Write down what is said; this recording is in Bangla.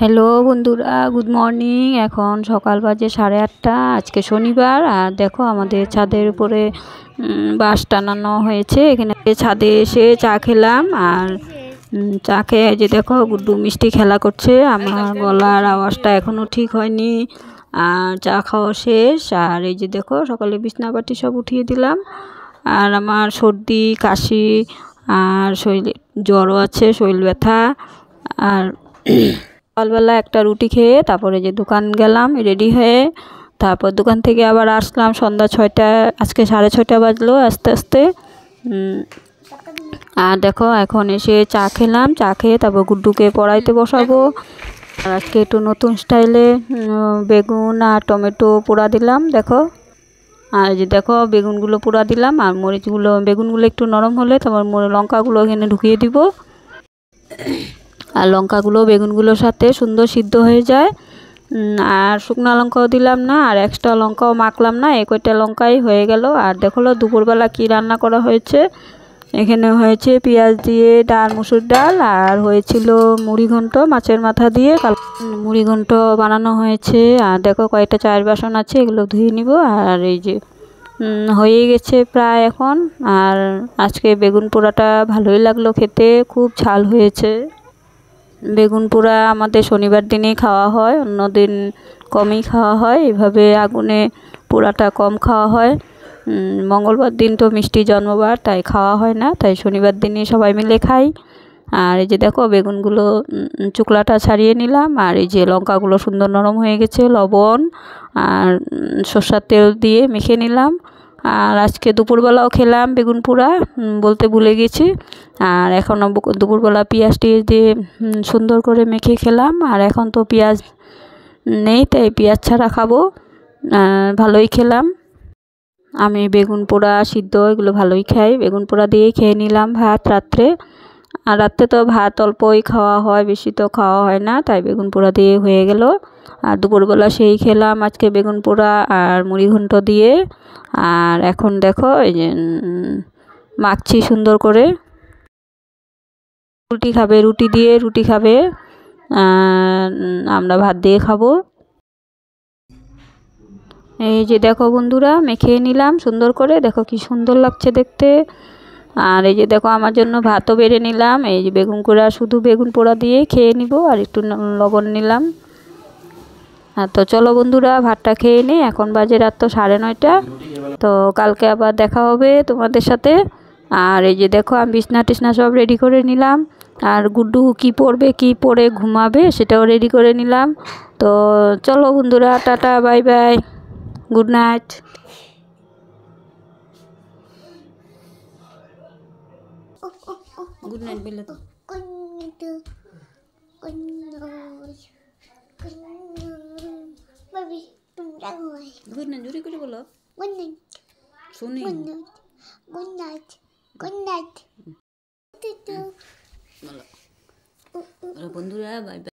হ্যালো বন্ধুরা, গুড মর্নিং। এখন সকাল বাজে 8:30। আজকে শনিবার। আর দেখো আমাদের ছাদের উপরে বাঁশ টানানো হয়েছে। এখানে ছাদে এসে চা খেলাম। আর চা খেয়ে যে দেখো গুড্ডু মিষ্টি খেলা করছে। আমার গলার আওয়াজটা এখনও ঠিক হয়নি। আর চা খাওয়া শেষ। আর এই যে দেখো সকালে বিছনাপাটি সব উঠিয়ে দিলাম। আর আমার সর্দি কাশি আর শরীরে জ্বরও আছে, শরীর ব্যথা। আর সকালবেলা একটা রুটি খেয়ে তারপরে যে দোকান গেলাম রেডি হয়ে। তারপর দোকান থেকে আবার আসলাম সন্ধ্যা 6টা। আজকে 6:30 বাজলো আস্তে আস্তে। আর দেখো এখন এসে চা খেলাম। চা খেয়ে তারপর গুড্ডুকে পড়াইতে বসাবো। আর আজকে একটু নতুন স্টাইলে বেগুন আর টমেটো পোড়া দিলাম দেখো। আর যে দেখো বেগুনগুলো পোড়া দিলাম। আর বেগুনগুলো একটু নরম হলে তারপর লঙ্কাগুলো এখানে ঢুকিয়ে দিব। আর লঙ্কাগুলো বেগুনগুলোর সাথে সুন্দর সিদ্ধ হয়ে যায়। আর শুকনো লঙ্কাও দিলাম না, আর এক্সট্রা লঙ্কাও মাখলাম না। এই কয়টা লঙ্কাই হয়ে গেল। আর দেখো দুপুরবেলা কি রান্না করা হয়েছে। এখানে হয়েছে পেঁয়াজ দিয়ে ডাল, মুসুর ডাল। আর হয়েছিল মুড়ি ঘন্ট মাছের মাথা দিয়ে। মুড়ি ঘন্ট বানানো হয়েছে। আর দেখো কয়েকটা চায়ের বাসন আছে, এগুলো ধুয়ে নিব। আর এই যে হয়ে গেছে প্রায় এখন। আর আজকে বেগুন পোড়াটা ভালোই লাগলো খেতে, খুব ঝাল হয়েছে। বেগুন পোড়া আমাদের শনিবার দিনেই খাওয়া হয়, অন্য দিন কমই খাওয়া হয়। এভাবে আগুনে পোড়াটা কম খাওয়া হয়। মঙ্গলবার দিন তো মিষ্টি জন্মবার, তাই খাওয়া হয় না, তাই শনিবার দিনই সবাই মিলে খাই। আর এই যে দেখো বেগুনগুলো চুকলাটা ছাড়িয়ে নিলাম। আর এই যে লঙ্কাগুলো সুন্দর নরম হয়ে গেছে, লবণ আর সরষের তেল দিয়ে মেখে নিলাম। আর আজকে দুপুরবেলাও খেলাম বেগুন পোড়া, বলতে ভুলে গেছি। আর এখন দুপুরবেলা পেঁয়াজ দিয়ে সুন্দর করে মেখে খেলাম। আর এখন তো পেঁয়াজ নেই, তাই পেঁয়াজ ছাড়া খাবো। ভালোই খেলাম। আমি বেগুন পোড়া সিদ্ধ এগুলো ভালোই খাই। বেগুন পোড়া দিয়েই খেয়ে নিলাম ভাত রাত্রে। আর রাত্রে তো ভাত অল্পই খাওয়া হয়, বেশি তো খাওয়া হয় না, তাই বেগুন পোড়া দিয়ে হয়ে গেল। আর দুপুরবেলা সেই খেলাম আজকে বেগুন পোড়া আর মুড়ি ঘন্ট দিয়ে। আর এখন দেখো এই যে মাখছি সুন্দর করে। রুটি খাবে, রুটি খাবে। আমরা ভাত দিয়ে খাবো। এই যে দেখো বন্ধুরা মেখে নিলাম সুন্দর করে, দেখো কি সুন্দর লাগছে দেখতে। আর এই যে দেখো আমার জন্য ভাতও বেড়ে নিলাম। এই যে বেগুন পোড়া, শুধু বেগুন পোড়া দিয়ে খেয়ে নিব। আর একটু লবণ নিলাম। আর তো চলো বন্ধুরা ভাতটা খেয়ে নিই। এখন বাজে রাত তো 9:30। তো কালকে আবার দেখা হবে তোমাদের সাথে। আর এই যে দেখো আমি বিছনা টিছনা সব রেডি করে নিলাম। আর গুড্ডু কি পরবে, কি পরে ঘুমাবে সেটাও রেডি করে নিলাম। তো চলো বন্ধুরা, tata, bye bye, good night. Good night বলে তো। গুড নাইট জোরে করে বলো। গুড নাইট শুনি। গুড নাইট, গুড নাইট বলো বন্ধুরা, বাই বাই।